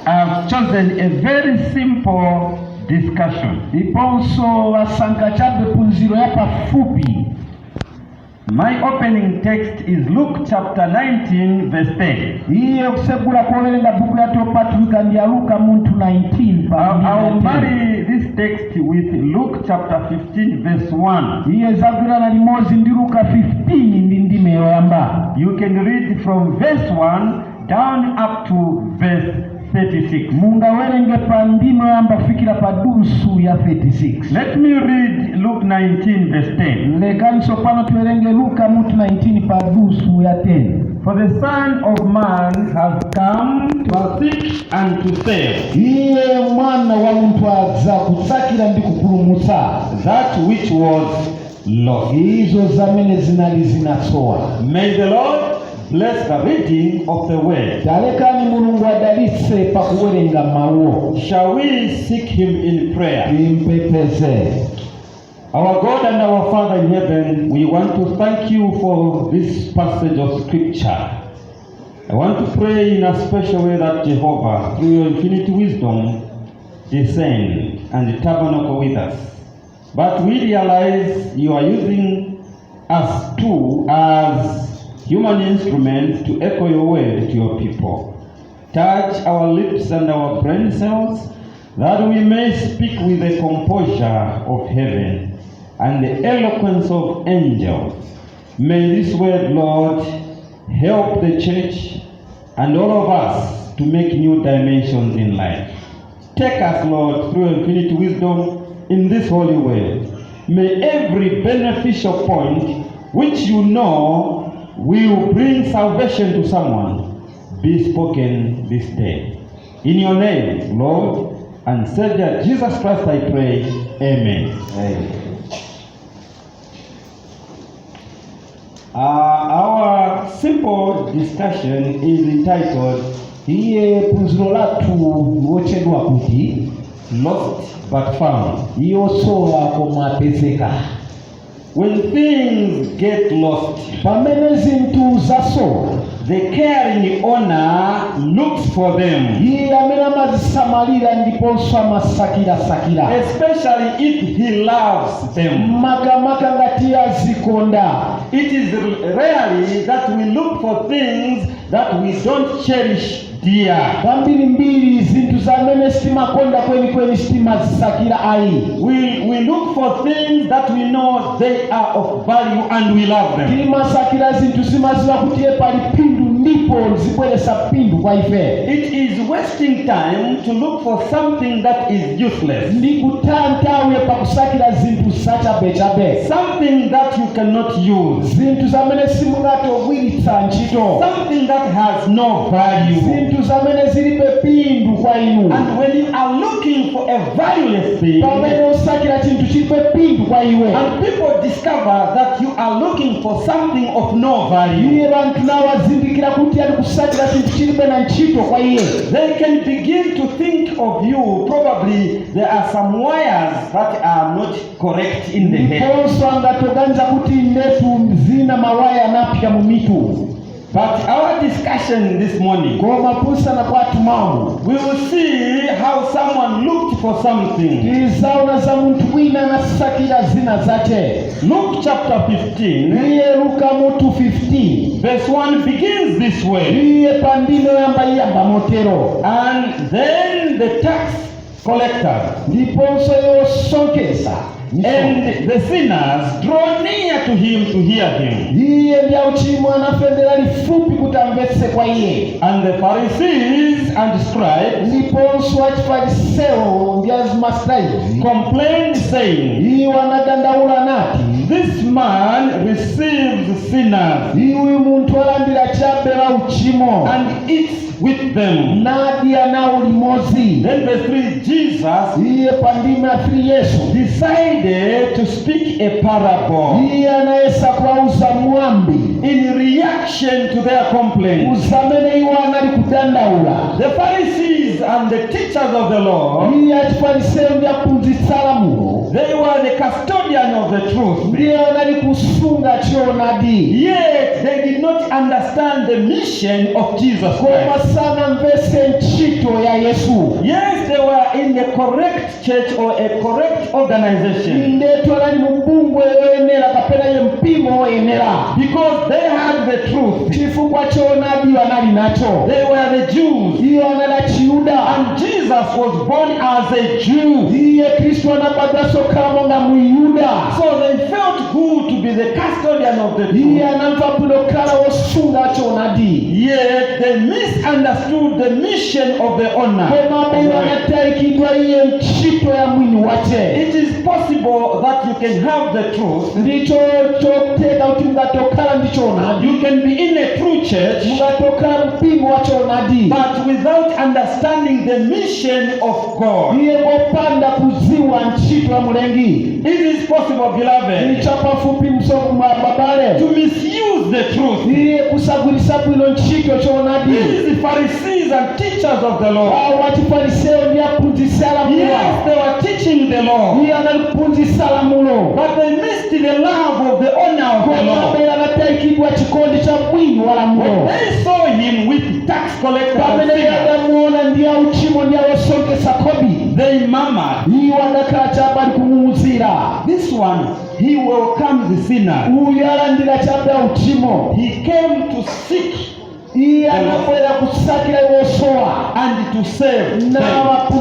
I've chosen a very simple discussion. Iponso wasanka chabe punziro yapa fupi. My opening text is Luke chapter 19 verse 10. Iye kusegula kuolenga buku ya topatuika ndiya Luka muntu 19. I'll marry this text with Luke chapter 15 verse 1. Iye zagura na limozi ndi Luka 15 ndime yoyamba. You can read from verse 1 down up to verse 36. Munga werenge pa ndime yoyamba kufikira pa dusu ya 36. Let me read Luke 19 verse 10. Lekaniso pano tuwerenge Luka muntu 19 pa dusu ya 10. For the Son of Man has come to seek and to save. Iye mwana wa muntu aza kutsakira ndi kupulumutsa That which was lost. izo zamene zinali zinatsowa. May the Lord bless the reading of the word. Talekani mulungu adalitse pa kuwerenga mawu. Shall we seek him in prayer? Impepeze. Our God and our Father in heaven, we want to thank you for this passage of scripture. I want to pray in a special way that Jehovah, through your infinite wisdom, descend and tabernacle with us. But we realize you are using us too as human instruments to echo your word to your people. Touch our lips and our brain cells that we may speak with the composure of heaven and the eloquence of angels. May this word, Lord, help the church and all of us to make new dimensions in life. Take us, Lord, through infinite wisdom in this holy word. May every beneficial point which you know will bring salvation to someone be spoken this day. In your name, Lord and Savior Jesus Christ, I pray. Amen. Amen. Our simple discussion is entitled Iye punziro latu wochedwa kuti Lost but Found. iyo sola komapezeka. When things get lost, Pamene zinthu zasowa, the caring owner looks for them, iye amene amazisamalira ndiponso amasakirasakira. especially if he loves them. Makamaka ngati azikonda. It is rarely that we look for things that we don't cherish dear. Kambirimbiri zinthu zamene sitimakonda kwenikweni sitimazisakira ayi. We look for things that we know they are of value and we love them. Timasakira zinthu zimaziwa kuti iye pali phindu ndipo zibweresa phindu kwa ife. It is wasting time to look for something that is useless, Ndi kutaya nthawi pakusakira zinthu zachabechabe. something that you cannot use, Zinthu zamene simungatogwiritsa ntchito. something that has no value. Zinthu zamene zilibe phindu kwa inu. And when you are looking for a valueless thing, Pamene usakira chinthu chilibe phindu kwa iwe. and people discover that you are looking for something of no value, Iye vanthu nawo azindikira kuti ali kusakira chinthu chilibe na ntchito kwa iye. they can begin to think of you. Probably there are some wires that are not correct in the head. Ndiponso angatoganiza kuti ndetu zina mawaya anapya mu mitu. But our discussion this morning, Koma pusana kwathu mawu. we will see how someone looked for something. Tizaona za munthu wina anasakira zina zache. Luke chapter 15, Iye Luka mutu 15. verse 1 begins this way. Iye pandino yamba motero. And then the tax collectors Ndiponso yosonkesa. and the sinners draw near to him to hear him. Iye ndi auchimo anafendera lifupi kuti amvetse kwa iye. And the Pharisees and scribes Ndiponso achifariseo ndi azimaskribe complained, saying, iwo anadandaula nati, This man receives sinners iwe munthu alandira chabe la uchimo and eats with them. nadya nawo limodzi. Then verse 3, Jesus Iye pandime afiri Yesu decided to speak a parable iye anayesa kuwauza mwambi in reaction to their complaint. uzamene iwo anali kudandaula. The Pharisees and the teachers of the law, iye achifariseyo ndi aphunzitsi alamulo they were the custodian of the truth. ndiye anali kusunga choonadi, Yet they did not understand the mission of Jesus koma Christ. sanamvese ntchito ya Yesu. Yes, they were in the correct church or a correct organization Indetu anali mu bungwe yoyenera kapena ye mpimo woyenera, because they had the truth. chifukwa choonadi anali nacho. They were the Jews, Iyo anali achiyuda, and Jesus was born as a Jew. iye Kristo anabadwaso khala monga Muyuda, So they felt good to be the custodian of the iye truth. anamva bwino khala wosunga choonadi, Yet they misunderstood the mission of the owner. koma iwo anataikidwa iye ntchito ya mwini wache. It is possible that you can have the truth. Ndicho choteka kuti mungatokhala ndi choonadi, You can be in a true church, mungatokhala mpingo wa choonadi, but without understanding the mission of God. iye popanda kuziwa ntchito ya Mulengi. It is possible, beloved, Icha pafupi msoko mwa babale, to misuse the truth. iye kusagulisa bwino ntchito choonadi. These Pharisees and teachers of the law, Awo achifariseyo ndi aphunzitsi alamulo, yes, they were teaching the law, iye analiphunzitsa alamulo, but they missed the love of the owner of the law. koma anataikidwa chikondi cha mwini wa lamulo. When they saw him with tax collectors and Pamene sinners, adamuona ndi auchimo ndi awosonkesa kodi, they murmured, iwo adakhala chabali kumuwuzira, "This one, he welcomes the sinner. uyu alandira chabe auchimo, He came to seek iye anabwera kusakira wosowa and to save them."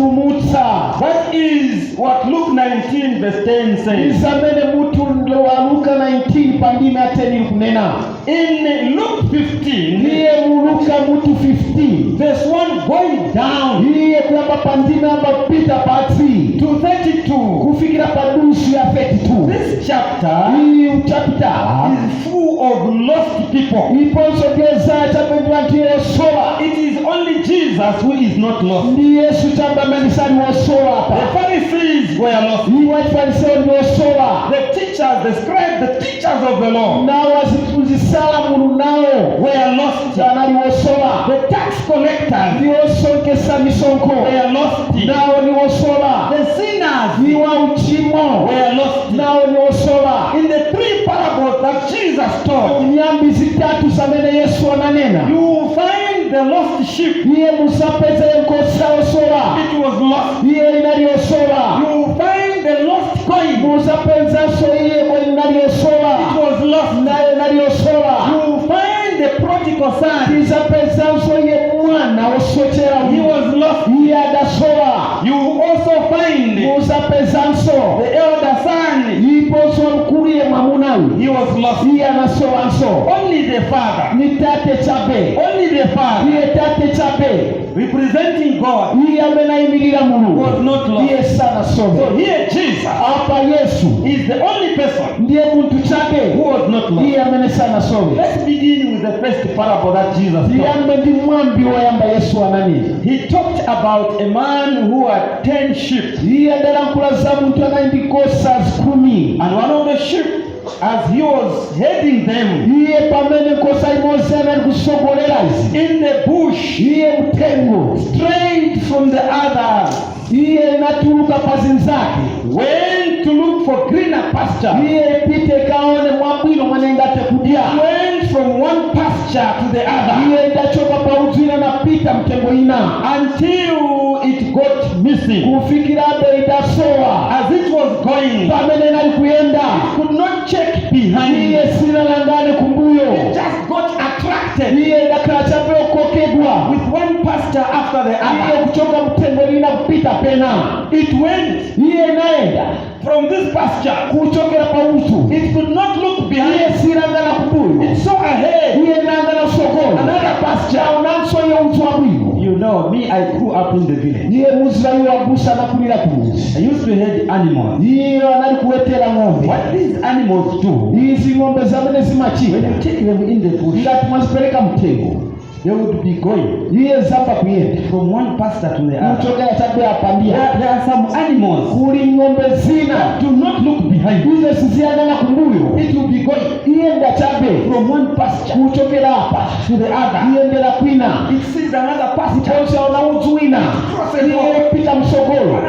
nawapulumutsa. That is what Luke 19 verse 10 says. Izamene mutu wa Luka 19 pandime ateni kunena. In Luke 15 Iye mu Luka mutu 15 verse 1 going down iye kuyamba pandime ambapita patsi to 32, kufikira padusu ya 32. this chapter Iyi uchapita is full of lost people. iponso geza chapendi vantu yosowa. It is only Jesus who is not lost. Ndi Yesu chamba manisani wosowa The hapa. Pharisees were lost. Iwo achifariseyo ndi wosowa. The teachers, the scribes, the teachers of the law Nawo aziphunzitsala mulu nawo were lost. anali wosowa. The tax collectors Ndi osonkesa misonkho were lost. nawo ni wosowa. The sinners Ni wa uchimo were lost. nawo ni wosowa. In the three parables that Jesus taught, Nyambi zitatu zamene Yesu ananena, you will find the lost sheep. iye musapeze nkosa osowa, It was lost. iye inali osowa. You will find the lost coin. Musapenzaso iye mwe inali osowa, It was lost. naye inali osowa. You will find the prodigal son. Tisapenzanso iye mwana osochera He was lost. iye adasowa. You will also find Musapenzanso the elder son. iponso mkulu ye mwamunawi He was lost. iye anasowanso. Only the father. Ni tate chape, Only the father iye tate chape representing God iye amenayimirira was Mulungu, not lost. iye sana So some. here Jesus Apa Yesu is the only person ndiye muntu who chape was not lost. iye amene sana some. Let's begin with the first parable that Jesus taught. Ndiyambe ndi mwambi woyamba Yesu ananena. He talked about a man who had 10 sheep, Iye adalankhula za muntu anali ndi nkhosa 10. and one of the sheep, as he was heading them Iye pamene nkhosa imodzi anali kusogolerazi, in the bush, iye mtengo strayed from the others, iye inatuluka pa zinzake, went to look for greener pasture, iye ipite kaone mwabwino mwana ingate kudya, went from one pasture to the other iye idachoka pa udzwina napita mtengo ina until it got missing. kufikirabe idasowa. As it was going, Pamene inali kuyenda, could not check behind, iye sinalangane kumbuyo, just got attracted iye idakhala chape okokedwa, with one pasture after the iye other. kuchoka mtengo lina kupita pena, It went iye inaenda from this pasture. kuchokera pa utu, It could not look iye behind. silangana kumbuyo, It saw ahead iye inangana sokoni another pasture. unanso iye utu wabwino. You know, me, I grew up in the village. Iye muzira iwe wabusa anakulira kumuzi, I used to head animals. iye anali kuwetera ng'ombe. What these animals do, Izi ng'ombe zamene zimachita when you take them in the bush, ngati mwazipereka mtengo, they would be going iye zamba kuyenda from one pasture to the other. kuchokera chabe apandia There are some animals kuli ng'ombe zina that do not look behind. izo siziyangana kumbuyo It will be going iyenda chabe from one pasture kuchokera apa to the other. iyendera kwina It sees another pasture iponsaona uzuwina iyepita msogolo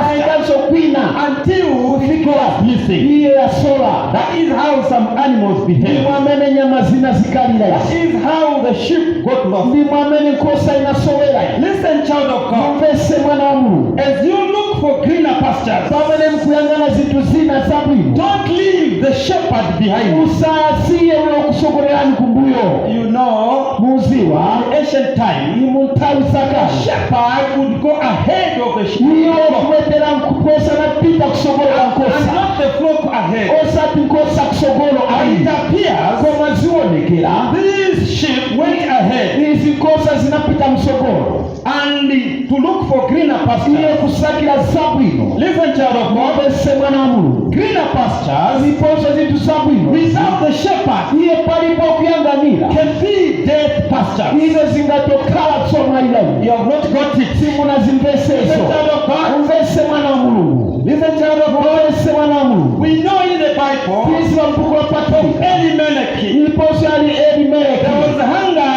aendanso kwina until it goes missing. iye yasola That is how some animals behave. ndimwamene nyama zina zikalira That is how the sheep got lost. ndimwamene nkosa inasowera Listen, child of God. mumvese mwana wa Mulungu As you look for greener pastures, pamene mukuyangana zinthu zina zabwino don't leave the shepherd behind. musasiye uyo kusogolerani kumbuyo You know, muziwa in ancient time, ni mu nthawi the zakale shepherd would go ahead of the iyo sheep kuwetera nkosa napita kusogolera and nkosa not the flock ahead. osati nkosa kusogolo And it ali appears koma zionekera these sheep went ahead izi nkosa zinapita msogolo and to look for greener iye pastures. kusakira zabwino Listen, child of God, mumvese mwana wa Mulungu greener pastures ziponso zinthu zabwino without the shepherd iye palipo kuyanganira can be dead pastures. izo zingatokhala tsomairayi You have not got it. simunazimvesezo Listen, child of God. umvese mwana wa Mulungu Listen, child of God. umvese mwana wa Mulungu We know in the Bible, tisiwa mbuku la patolika Elimelech, iliponso ali Elimeleki there was hunger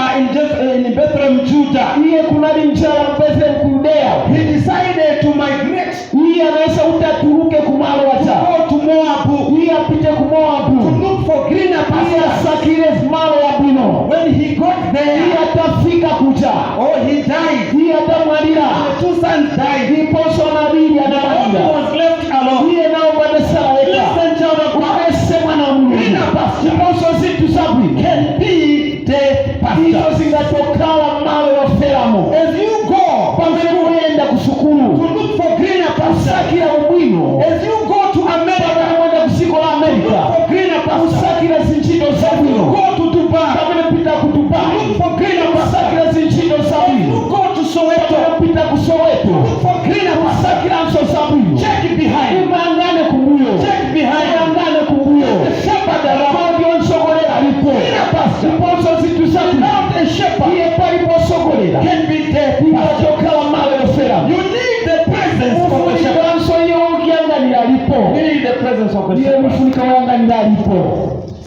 in Bethlehem, Judah. iye kunali njala mpezele ku Yudeya He decided to migrate iye anaweza utatuluke kumalo to wacha go to Moab iye apite ku to Moabu look for greener iye pastures. asakire malo ya bwino When he got iye there, atafika kucha oh, he died. iye atamwalira The two sons died. iponso nabili The one anamalira was left alone. iye nao badesala eka Listen, child of God, umvese mwana wa Mulungu greener pastures iponso zinthu zabwino can be dead izo pastures. zingatokhala malo yoferamo As you go pamene muyenda ku to sukulu look for greener pastures, kusakira ubwino as you go to pamene America mwenda ku dziko la to look Amerika for greener pastures, kusakira zintchito zabwino go to Dubai pamene pita ku to Dubai look for greener pastures, kusakira zintchito zabwino you go to Soweto pamene pita ku Soweto look for greener pastures. kusakiranso zabwino Check behind. imuyangane kumbuyo Check behind. imuyangane kumbuyo The shepherd around. kodi onsogolera alipo Greener pasture. iponso zinthu zabwino Without a shepherd iye palipo osogolera can be dead pasture. imatokhala malo yoferamo You need the presence of the shepherd. mufunikanso iye wokuyanganira alipo You need the presence of the iye shepherd. mufunika woyanganira alipo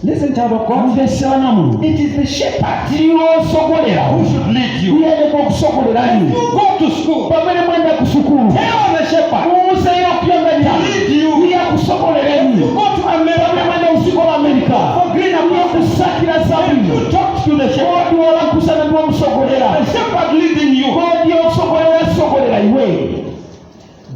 Listen, child of God. mumvesera namu It is the shepherd iwe osogolera who should lead you. iye ndipo kusogolerani You go to school. pamene mwenda ku sukulu Tell the shepherd. muuse iye okuyanganira Lead you. iye akusogolereni You go to pamene America mwenda kusiko la Amerika for greener iye pastures. kusakira zabwino You talk to the shepherd. kodi wolankusana ndiwo musogolera The shepherd leading you. kodi osogolera sogolera iwe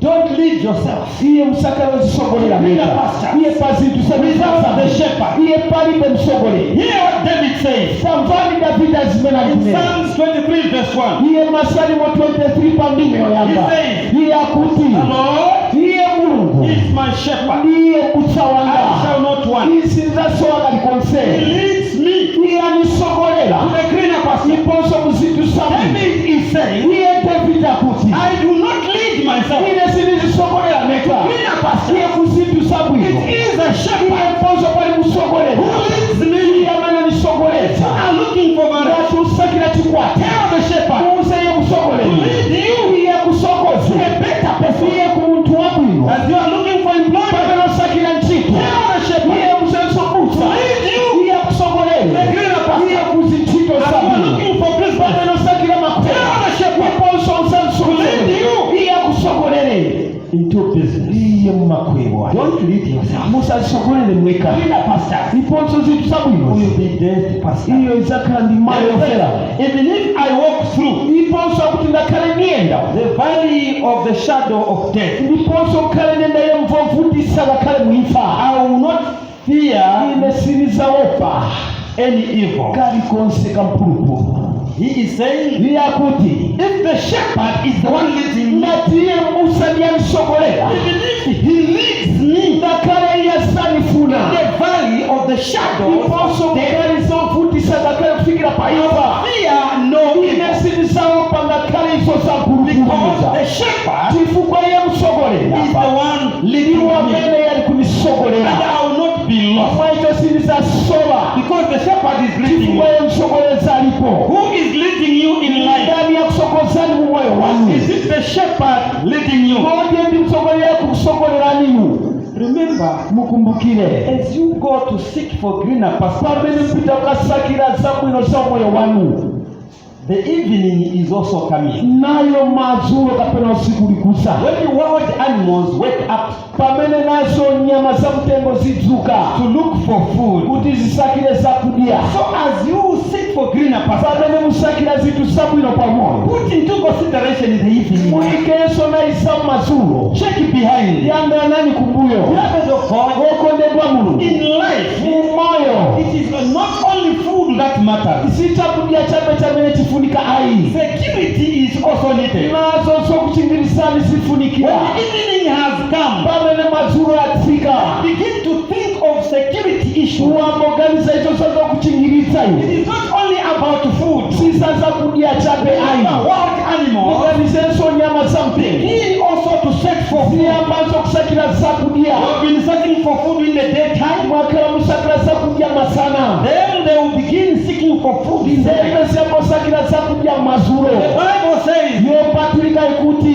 Don't lead yourself. iye musakala wezisogolera Greener meka pastures. iye pazintu Without the shepherd. iye palibe musogolera Hear what David says. samvani davida zimene In alinena Psalms 23 verse 1. iye masalimo 23 pandime yoyamba He says, iye akuti The Lord iye mulungu is my shepherd. iye kutsa I wanga shall not want. izi nzasowa He kalikonse leads me iye anisogolera to the greener pasture. iponso muzintu samu David is saying, iye david akuti I do not lead myself. ine sinizisogolera meka Greener pasture. iye kuzintu sabwino It is a iye shepherd mponso pali musogolera who leads me. iye amene nisogolera I'm looking for my ngati usakira chikwati Tell the shepherd muuse iye kusogolera to lead you iye kusogoza to a better person. iye ku muntu wabwino As you are looking for employment, pamene usakira ntchito tell the shepherd iye musenso busa to lead you iye kusogolera the greener iye pasture. kuzintchito As you are zabwino looking for Christmas, pamene usakira makwera tell the shepherd iponso nsansukulere to lead you iye kusogolere into business. iye mumakwebwa Don't lead yourself. musasogolere mweka Greener pastures iponso zinthu zabwino will be dead pastures. iyo izakhala ndi malo yofera Even if I walk through iponso akuti ngakhale niyenda the valley of the shadow of death, ndiponso khale nendaye mvovutisa ngakhale muimfa I will not fear ine sinizaopa any evil. kalikonse kampulupu He is saying, iye akuti if the shepherd is the one leading me, ngati iye musa ndiyanisogolera even if he leads me ngakhale iye sanifuna in the valley of the shadow iponso of death, ngakhale zovutisa ngakhale kufikira pa imfa fear no ine evil. sinizaopa ngakhale izo Because zampulupuluza the shepherd chifukwa iye is the musogolera one leading iwo me. amene yali And kunisogolera I will not be lost. mwaito silizasoba Because the shepherd is leading you. chifukwayo msogoleza alipo. Who is leading you in life? ndani ya kusokozani mu moyo wanu. Is it the shepherd leading you? Kodi ndi msogolera kukusogoleraniyu. Remember, mukumbukire as you go to seek for greener pastures, pamene mpita ukasakira zabwino za moyo wanu, the evening is also coming. nayo madzulo kapena usiku likusa. When the wild animals wake up pamene nazo nyama za mtengo zidzuka to look for food, kuti zisakire zakudya. so as you seek for greener pastures, pamene musakira zinthu zabwino pamoyo, put into consideration the evening. muikeso na isamu madzulo. Check behind. yang'anani kumbuyo. Beloved of God, okondedwa mulungu, in life, mu moyo it is not only food that matters. si chakudya chabe chamene chifunika ayi, Security is also needed. nazo zokuchingirisani When zifunikira. the evening has come, pamene madzulo atsika, begin to think of security issues. wamoganiza icho zokuchingiritsa It iwe, is not only about food. sisa zakudya chabe ayi, Wild animals muganizenso nyama za mtengo begin also to search for food. ziyambazo kusakira zakudya. You have been searching for food in the daytime. mwakala musakira zakudya masana, Then they will begin seeking for food in the night. ndeziyambosakira zakudya madzulo. The Bible says, yopatulika ikuti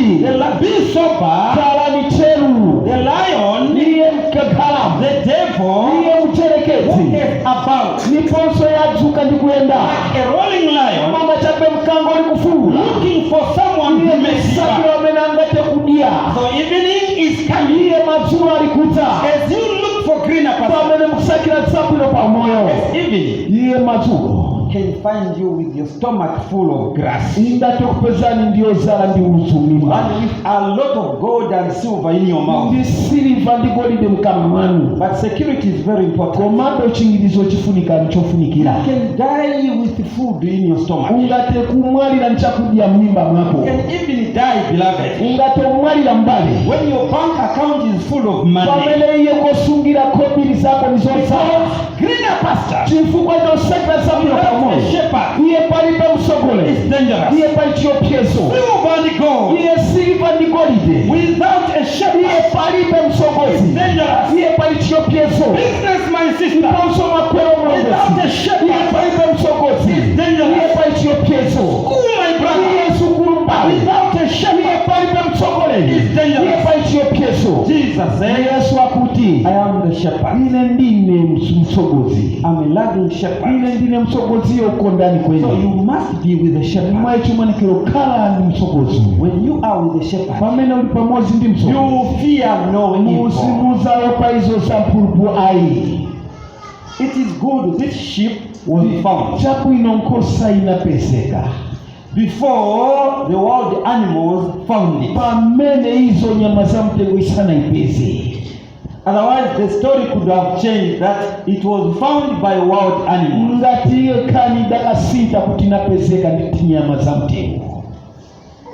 be sober. kalani cheru, The lion, niye mkakhala, the devil, niye mcherekezi, walketh about niponso yadzuka ndi kuyenda like a rolling lion, mama chape mkango likufuula, looking for someone niye to make msakira sure. wamene angate kudya. So evening is coming. niye madzulo alikuta As you look for greener pastures, pamene mukusakira zabwino pamoyo. evening niye madzulo can find you with your stomach full of grass ingatokupezani ndiyo zala ndi uzumima and with a lot of gold and silver in your mouth. ndi siliva ndi golide mkamwa mwanu. But security is very important. komabe chingirizo chifunika nichofunikira. You can die with food in your stomach. You ungate kumwalira nchakudya m'mimba mwako, can even die, beloved, ungate kumwalira mbali when your bank account is full of money. pamene iye kosungira kobiri zako nizosala Greener pastures chifukwa chosakira zabwino without pamoyo. a shepherd iye palibe msogole, is dangerous. iye pali chiopsezo, Silver and gold iye siliva ndi golide, without a iye shepherd palibe is msogozi, dangerous. iye pali chiopsezo. Business, my sister, Iponso makwero without a mulongozi, iye shepherd palibe msogozi, is iye dangerous. pali chiopsezo. School, my brother, iye sukulu mbali, without a iye shepherd palibe msogolezi, is dangerous. iye pali chiopsezo. Jesus said, Yesu akuti I am the shepherd. ine ndine msogozi, I'm a loving shepherd. ine ndine msogozi yokondani So kwene. you must be with the shepherd. mwaichumanikiro kala ndi msogozi. When you are with the shepherd, pamene uli pamodzi ndi msogozi, you fear no evil. musimuzayo pa izo sampulupulu ayi. It is good this sheep was found chabwino nkhosa inapezeka before the wild animals found it. pamene izo nyama za mtengo isanaipeze. Otherwise, the story could have changed that it was found by wild animals. ngati iyo kani dakasita kuti inapezeka ndi nyama za mtengo.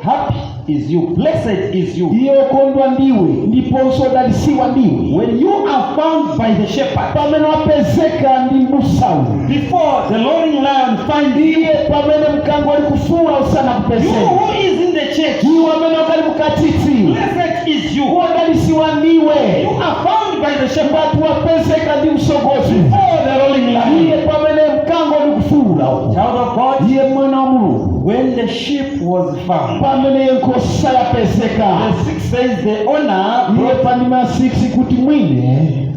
Happy is you, blessed is you, iyo kondwa ndiwe ndiponso dalisiwa ndiwe when you are found by the shepherd. pamene wapezeka ndi mbusawu. Before the roaring lion finds you, iye pamene mkango ali kufuula usana you kupezeka. who is in the church, iwe amene ukali mukatiti blessed is you. wodalisiwa ndiwe You are found by the shepherd ngati wapezeka ndi msogozi. before the rolling iye lion. pamene mkango ali kufuula Child of God, iye mwana wa Mulungu when the sheep was found, pamene nkhosa yapezeka. the 6 says the owner iye brought, pandima 6 kuti mwine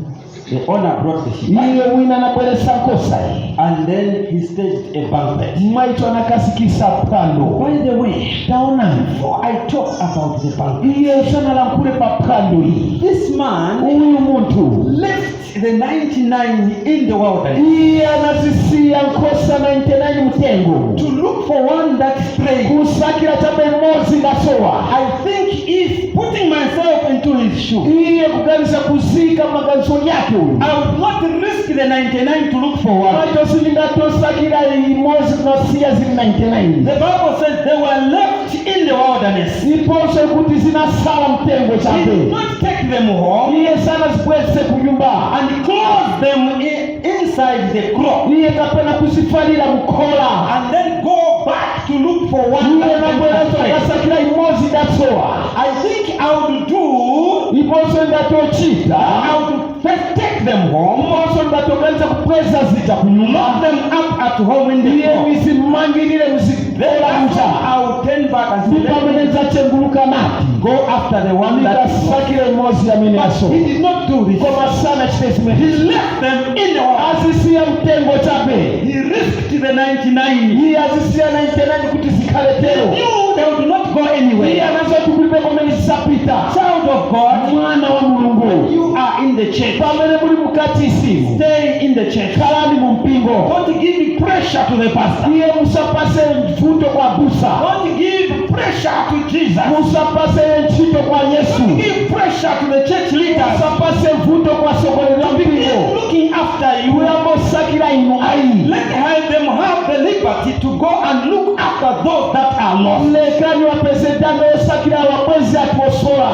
the owner brought the sheep, iye wina anabweresa nkhosa iyi. and then he staged a banquet. mwaito anakasikisa phwando. By the way, taonani before I talk about the banquet, iye sanalankhule pa phwando iyi. this man uyu munthu left the 99 in the wilderness iye anazisiya nkhosa 99 mtengo to look for one that strayed. kusakira chabe imodzi ndasowa. I think if putting myself into his shoe, iye kuganiza kuzika maganizo yake uyu. I would not risk the 99 to look for one. mwaito silingatosakira imodzi kunasiya zili 99. The Bible says they were left in the wilderness. iponso kuti zinasala mtengo He did chabe. not take them home iye sana zibweze kunyumba. and close them inside the crop iye kapena kuzifalira mukhola. and then go back to look for one iye that nabwerazo went astray. kasakira imodzi ndasowa. I think I would do, iponso ngatochita I would first take them home. Mose ngatokanza kukweza zita Lock kunyuma. them up at home in the Iye home. mizimangirire Then mzikola after kucha. I will turn back and say, let me Ndipameneza chenguluka nati. go after the one that is lost. Nikasakire Mose ya mine But aso. he did not do this. Koma sana chitesime. He left them in the world. Azisiya mtengo chape. He risked the 99. Iye azisiya 99 kuti He zikaletero. knew they would not go Iye anywhere. anazo tukulipe komeni sapita. Child of God, Mwana wa Mulungu. you are in the church. Pamene muli mukati isimu. Stay in the church. Kalani mu mpingo. Don't give pressure to the pastor. Iye musapase mvuto kwa busa. Don't give pressure to Jesus. Musapase ntchito kwa Yesu. Don't give pressure to the church leaders. Musapase mvuto kwa sokolo la Begin mpingo. looking after you. Uyambosakira inu ayi. Let them have the liberty to go and look after those that are lost. Lekani wapesendano osakira wabwezi atuosola.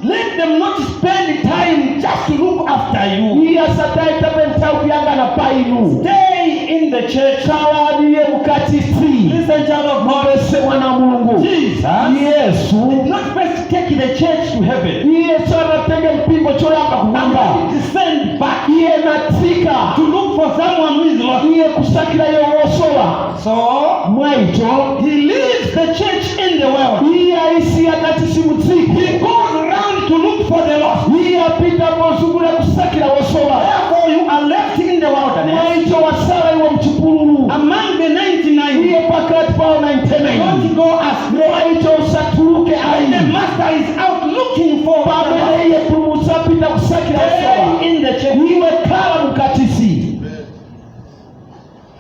Let them not spend time just to look after you. Iya satai tabenta kuyanga na painu. Stay in the church. Kalani ye mukati si. Listen, child of God. Mbese mwana wa Mulungu. Jesus Yesu. did not first take the church to heaven Yesu anatenge mpingo choyamba kumwamba. and descend back Iye natika. to look for someone who is lost. Iye kusakira yo wosola. So Mwaito. he leaves the church in the world. Iye aisi akati simutsiki. He goes around to look for the lost. Iye apita mozungula kusakira wosola. Therefore, you are left in the wilderness Mwaito wasala iwo mchipululu. among the 99. Iye pakati pao 99. Don't go astray. Mwaito usatuluke When the ayi. master is out looking for the Pamene lost, iye kumusapita kusakira wosola. stay in the church. Iwe kala mukatisi.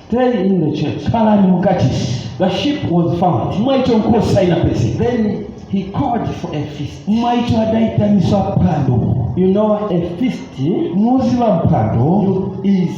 Stay in the church. Kala ni mukatisi. The sheep was found. Mwaito nkosa ina pesi. Then he called for a feast. Mwaito adaitaniswa mpando. You know, a feast Muzi wa mpando. is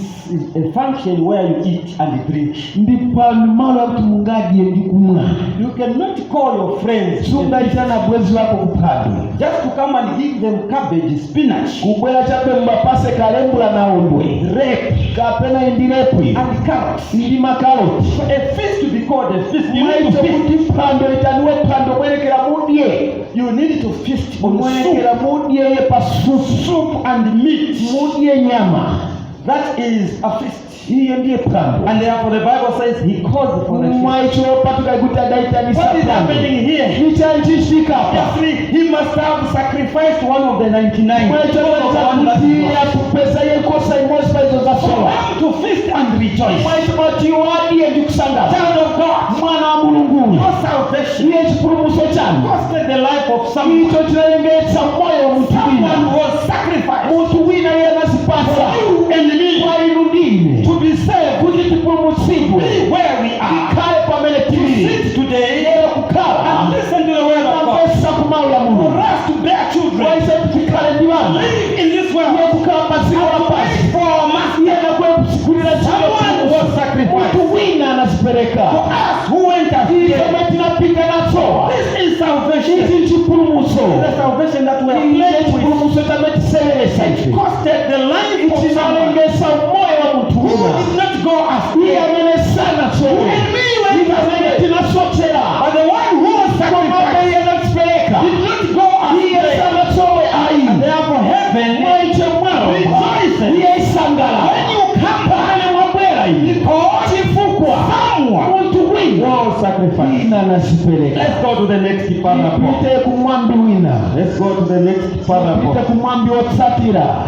a function where you eat and drink. Ndi pamalo kuti mungadye ndi kumwa. You cannot call your friends Sungaitana bwezi wako kupando. just to come and give them cabbage, spinach, Kubwera chape mbapase kalembula na ondwe. rape, Kapena indilepwi. and carrots. Ndi makaroti. For a feast to be called a feast, you need Mwaito to feast. kuti pando itaniwe pando mwelekera mudye. You need to feast on Mwelekera mudye ye pasufu. soup and meat. Mudye nyama. That is a feast. Iye ndiye pando. And therefore the Bible says he calls for the feast. Mwaito patuka kuti adaitanisa What is pando. happening here? Nichanjishika hapa. Firstly, he must have sacrificed one of the 99. Mwaito One that is kuti lost. atupesa yekosa imosi paizo za For sola. them to feast and rejoice. Mwaito kuti wadie ndi kusangala. Child of God, Mwana wa Mulungu. your salvation Iye chipulumuso chanu. costed the life of someone. Icho chilengetsa moyo wa muntu Someone wina. was sacrificed Muntu wina iye anasipasa. for you and me Kwa inu ndine. to be saved, Kuti tipulumutsidwe. be where we are. Tikale pamene To tili. sit today Lero and kukala. listen to the word of God. Namvesa kumawu ya For Mulungu. us to bear children, Waise tikale ndi vana. live in this Iye world, kukala pasiko la and pasi. wait for our master. Iye nakwe kusikulira Someone was sacrificed Muntu wina anazipereka. for us who went Iye astray. kama tinapita nasowa. This is salvation. Ichi nchipulumuso. The salvation that we are Iye playing with. chipulumuso tametisereresa ife. Costed the life of Ichi someone nalengesa moyo wa muntu who wina. did not go Iye astray. amene sana sowe. And me when Iye amene tinasochera. But the one who was Kwa sacrificed iye anazipeleka. did not go Iye astray. sana sowe And ayi. therefore heaven Mwaite mwao. rejoices Iye isangala. when you come back Pamene mwabwera iye. because Chifukwa. someone Muntu wina. was sacrificed. Ina anazipeleka. Let's go to the next parable. Pite kumwambi wina. Let's go to the next Pite parable. kumwambi wotsatira.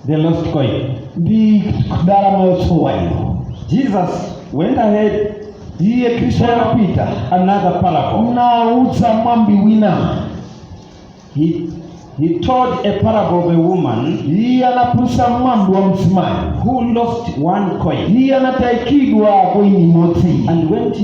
The lost coin. Ndi darama yosowa ino. Jesus went ahead Iye Kristo anapita. another parable. Naudza mwambi wina. He told a parable of a woman Iye anapusa mwambi wa mzimayi. who lost one coin Iye anataikidwa koini imodzi. and went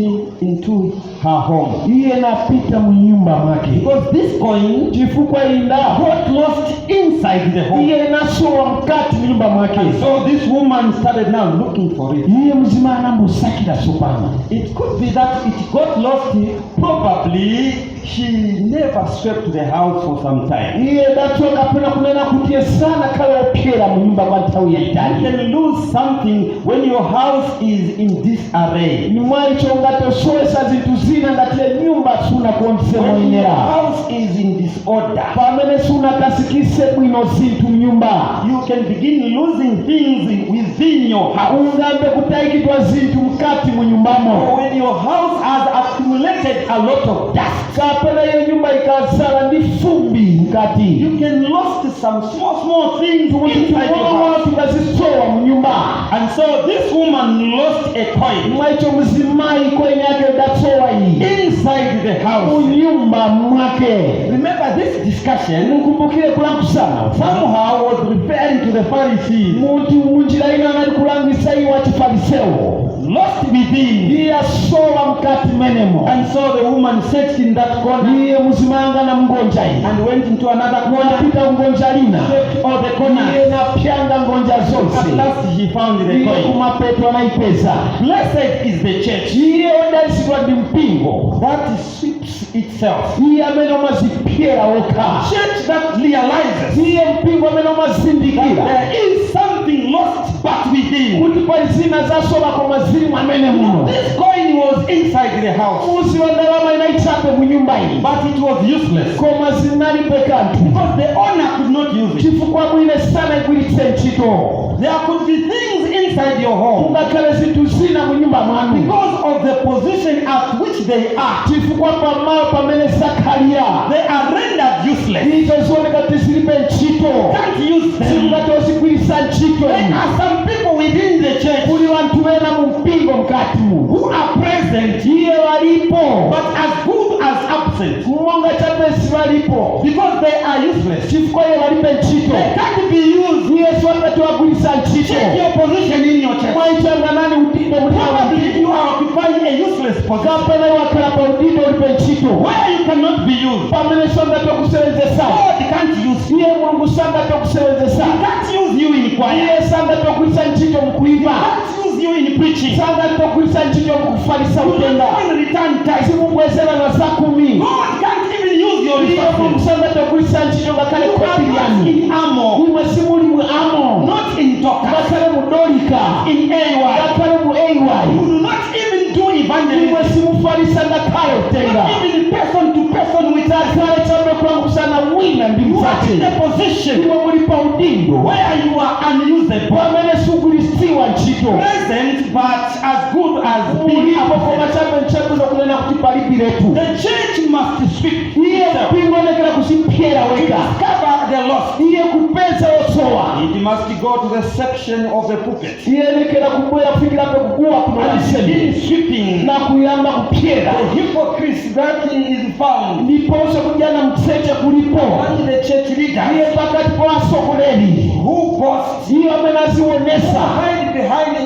into her home. Iye napita mu nyumba mwake. Because this coin Chifukwa inda. got lost inside the home. Iye inasowa mkati mu nyumba mwake. And so this woman started now looking for it. Iye mzimayi anambosakira sopano. It could be that it got lost. Probably she never swept the house for some time. Iye dachoka pena kunena kuti sana kala opyera mu nyumba kwa nthawi You yayitali. can lose something when your house is in disarray. Ni mwali chonga tosowesa zinthu zina ngati nyumba suna sunakonse When your moyenera house is in disorder, pamene sunakasikise bwino zinthu mnyumba you can begin losing things within your house. ungambe kutayikidwa zinthu mkati mu nyumbamo. When your house has accumulated a lot of dust, kapena iyo nyumba ikazala ndi fumbi mkati you can lose some small things inside your house. tukazisowa mu nyumba. And so this woman lost a coin mwaicho mzimayi kwenye yake datsowa iyi inside the mu house. nyumba mwake. Remember this discussion mukumbukire kulankhusana somehow was referring to the Pharisees. munthu munjira ina anali kulangisa iwo achifarisewo Lost within. iye asowa mkati menemo. And so the woman searched in that corner iye muzimanga na mngonja iyi and went into another corner, wapita ngonja lina searched all the corners. iye napyanga ngonja At zonse last he found the iye coin. kumapeto anaipeza. Blessed is the church iye odalisidwa ndi mpingo that sweeps itself. iye amene umazipyera okha. Church that realizes iye mpingo amene that umazindikira there is something lost but within. kuti pali zina zasowa koma zili mwamene muno. This coin was inside the house, musi wa ndalama inaitsape mu nyumba iyi but it was useless koma zinalibe kanthu because the owner could not use it. chifukwa mwine sanagwiritse ntchito. There could be things inside your home kungakhale zinthu zina mu nyumba mwanu because of the position at which they are. chifukwa pamalo pamene zakhalira They are rendered useless. izo zioneka kuti zilibe ntchito Can't use them. zingati ozigwiritsa ntchito. There are some people within the church kuli wanthu wena mu mpingo mkati mu who are present iye walipo but as good as absent monga chapesi walipo because they are useless. chifukwa iye walibe ntchito. They can't be used. iye siwangati wagwiritsa ntchito. Check your position in your church. mwaichangani udindo Probably you are occupying a useless position kapena wakhala pa udindo ulibe ntchito where you cannot be used. pamene sangati okusenzesa God can't use you. iye mulungu sangati okusenzesa He can't use you in choir. iye sangati okugwiritsa ntchito mukuimba Can't use you in preaching. sangati okugwiritsa ntchito mukufalisa You utenda don't even return tithes. simubwezera na zakumi. God can't even use your iye mulungu resources. sangati okugwiritsa ntchito ngakhale You are kopi not yanu in armor, imwe simuli mu amo not in doctor, ngakhale mu dolika in AY. ngakhale mu You AY do not even do imwe evangelism, simufalisa ngakhale utenga not even person to person with us. ngakhale chambe kulankhusana wina ndi You are in mzake a position imwe muli pa udindo where you are unusable, pamene sugwiritsidwa ntchito. present but as good as being ulipo koma absent. chambe nchakuza kunena kuti palibiretu. The church must sweep iye itself, mpingo onekera kuzipyera weka discover the lost. iye kupeza osowa It must go to the section of the pulpit iye nekera kubwera kufikira pe kuguwa kuno and lasemi begin sweeping na kuyamba kupyera. the hypocrites that is found ndiponso kujana mtseche kulipo among the church iye leaders pakati pa wasogoleri who boast, iye amene azionesa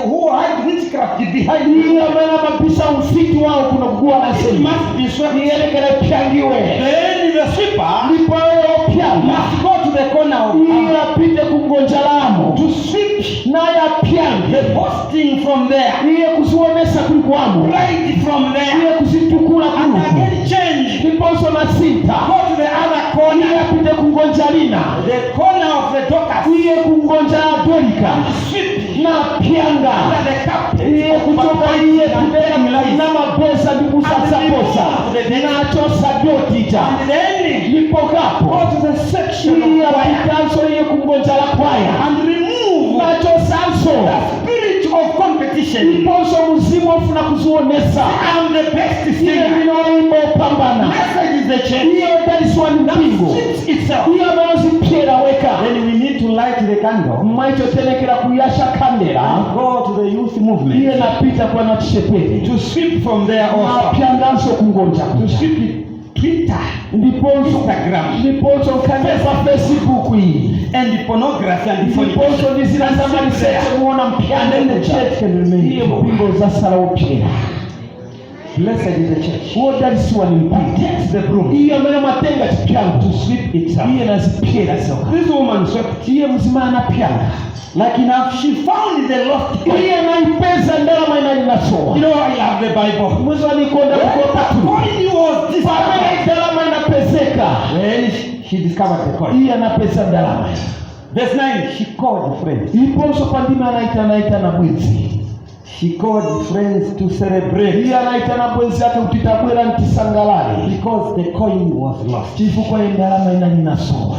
who hide witchcraft behind you. iye amene amabisa ufiti wawo kuno kuguwa It lasemi must be swept. iye nekera ipyangiwe. Then the sweeper ndipo iye opyanga must go to the corner of iye apite kungonjalamo to sweep naye apyange the boasting from there, iye kuzionesa kulikwamo right from there, iye kuzitukula and kuku again change. ndiponso na sinta Go to the other iye corner, apite kungonja lina the corner of the Dorcas, iye kungonja ya dolika sweep na pyanga under the carpet, iye kutoka iye kubera na mabesa ndikusasaposa nachosa vyotita and then lipokapo go to the section iye of choir apitanso iye kungonja la kwaya and remove nachosanso the spirit of competition. liponso muzimu ofuna kuzionesa I'm the best iye singer. vinoimba opambana Message is the church iye odaliswa ni mpingo sweeps itself. iye amanozipyera weka Then we need to light the candle. maichotenekera kuyasha kandela Go to the youth movement iye napita kwa nachishepete to sweep from there also. apyanganso kungonja To sweep Twitter, ndiponso Instagram, ndiponso nkandela pa Facebook iyi and the pornography and the ndiponso fornication. ndizinazamaliseche muona And mpyanga then the church can remain iye poor. mpingo zasala upyera. Blessed is the church wodalisiwa ni that mpingo takes the broom iye amene amatenga chipyango to sweep itself. iye nazipyera zoka This woman swept iye mzima anapyanga like enough. She found the lost coin. iye naipeza ndalama inalinasowa. You know, I love the Bible. mwezi wanikonda When kukopa the tu coin was pamene discovered, ndalama inapezeka when she discovered the coin. iye anapeza ndalama. Verse 9, she called a friend. iliponso pandime anaita na bwizi She called friends to celebrate iye anaitana bwenzi yake kuti tabwera ntisangalale because the coin was lost. chifukwa endalama inalinasowa.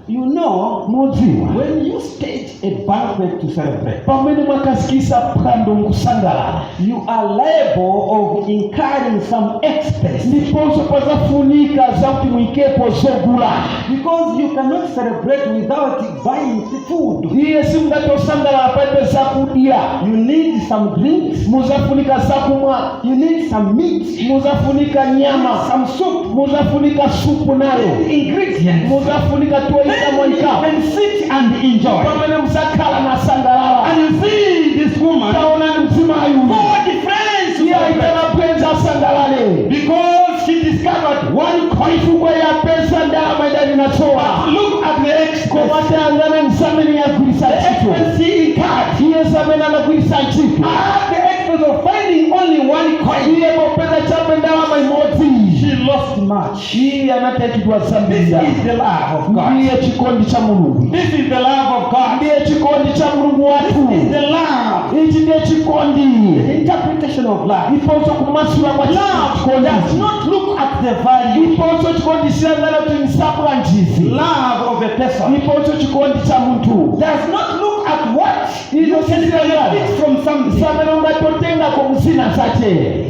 You know, mudziwa when you stage a banquet to celebrate, pamene mwakasikisa phwando nkusangalala, you are liable of incurring some expense ndiponso pazafunika zakuti mwikepo zogula, because you cannot celebrate without buying the food. iye simungatosangalala palibe zakudya. You need some drinks, muzafunika zakumwa, you need some meat, muzafunika nyama, some soup, muzafunika supu nayo, ingredients. muzafunika toika Then you moika, can sit and enjoy. pamene muzakhala na sangalala. And you see this woman taona mzima yuyu called the friends to iye celebrate aitana bwenzi asangalale because she discovered one coin. chifukwa ya pesa ndalama idalinasowa. Look at the expense. komatangana nsamene yagwirisa The ntchito, expense she incurred. iye samene anagwirisa ntchito, At the expense of finding only one coin, iye popeza chabe ndalama imodzi, she lost much. iye anatekidwa This zambiri. is the love of God. ndiye chikondi cha Mulungu, This is the love of God. ndiye chikondi cha Mulungu wathu. This is the love. ichi ndiye chikondi. The interpretation of love. iponso kumasula kwa Love chikondi, does not look at the value. iponso chikondi chiyangana kuti nsapula njizi, Love of a person iponso chikondi cha munthu does not look at what you izo can benefit from something. samene ungatotengako mzina zache.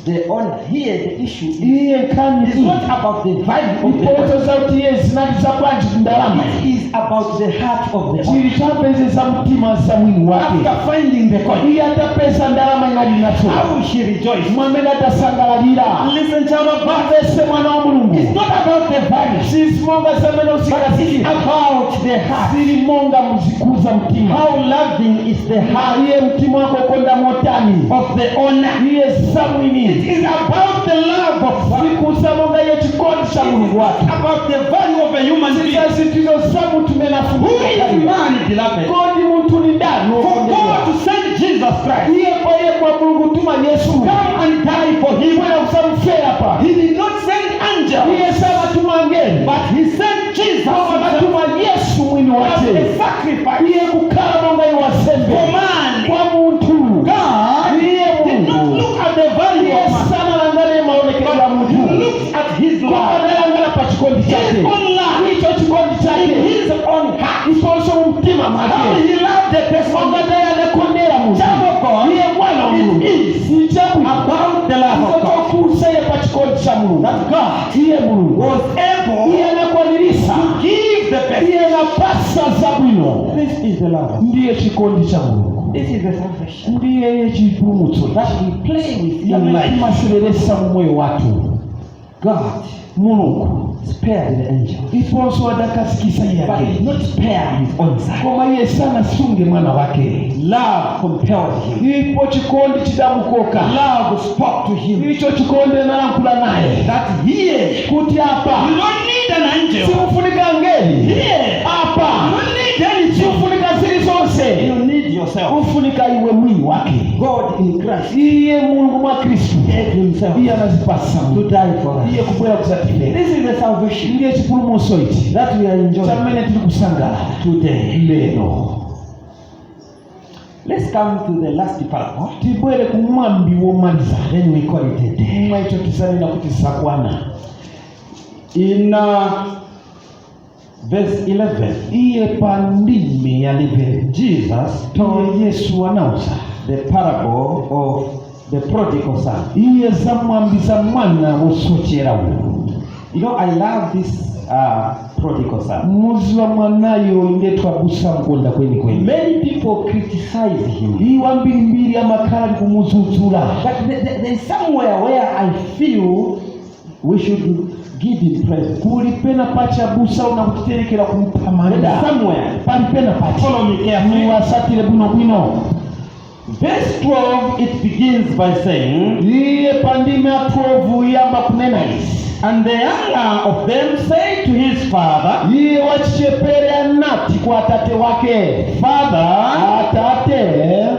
The honor here, the issue iye nkhani is not about the value of the person. iponso zauti iye zinati zabwanji ndalama, It is about the heart of the owner. chili chapezesa mtima za mwini wake. After finding the coin, iye atapeza ndalama inalinacho, how will she rejoice? mwamene atasangalalira. Listen, child of God. apese mwana wa Mulungu, It's not about the value, sizimonga zamene but it's usikazikira, about the heart. silimonga muzikuza mtima. How loving is the heart iye mtima wako konda motani, of the owner. iye samwini. It is about the love of God. sikusamonga iye chikondi cha Mulungu wake. About the value of a human being. zizazitizo samu tumenafunika. Who is man, beloved? kodi muntu ni ndani For God to send Jesus Christ, iye kwa Mulungu tuma Yesu come and die for him. kwenda kusamfera hapa. He did not send angels, iye sama tuma ngeni, but he sent Jesus himself akatuma Yesu mwini as wake, a sacrifice iye kukhala monga iwasembe for man. kwa muntu. God iye did not Mungu look at the value iye of man, sana langale maonekero ya but he muntu, looks at his kwa love, analangala pa chikondi his chake, own love, icho chikondi in chake his own heart. iponso mtima How mwake, he loved the person. ongadaya anakondera muntu. Child of God, iye mwana wa Mulungu, it is ichabu about the love of God izotokuseye pa chikondi cha Mulungu, that God iye Mulungu was able iye anakwaniritsa, to give the best. iye anapasa zabwino. This is the love. ndiye chikondi cha Mulungu, This is the salvation ndiye chipulumutso that we play with in life. timasereresa mmoyo watu. God Mulungu spared the angel, iponso adakasikisa but yake, did not spare his own son. koma iye sana sunge mwana wake. Love compelled him. ipo chikondi chidamukoka, Love spoke to him icho chikondi nalankhula naye that here kuti you apa don't need an angel. sikufunika ngeli, Here you apa don't need anything. sikufunika zili zonse, You need yourself. ufunika iwe mwini wake. God in Christ iye Mungu mwa Kristu gave himself iye anazipasa to die for us. iye kubwera kuzatifera. This is the salvation ndiye chipulumutso ichi that we are enjoying chamene tili kusangala today. lero. Let's come to the last parable. tibwere kumwambi womaliza, Then we call it a day. mwa icho tisanena kuti zakwana. In verse 11, iye pa ndime ya 11 Jesus told told Yesu anauza the parable of the prodigal son. iye zamwambi za mwana wosochera uyu. You know, I love this prodigal son. muziwa mwanayo indetwa busa mkonda kweni kweni. Many people criticize him, iwa mbirimbiri amakhala ali kumuzudzula, but there's somewhere where I feel we should give him praise. kuli pena pacha busa unakutiterekera kumpamanda, There's somewhere. pali pena pacha Follow me carefully. muwasatire bwino bwino. Verse 12, it begins by saying, iye pa ndime ya 12 iyamba kunena izi, and the younger of them said to his father, iye wachichepere anati kwa atate wake, Father, atate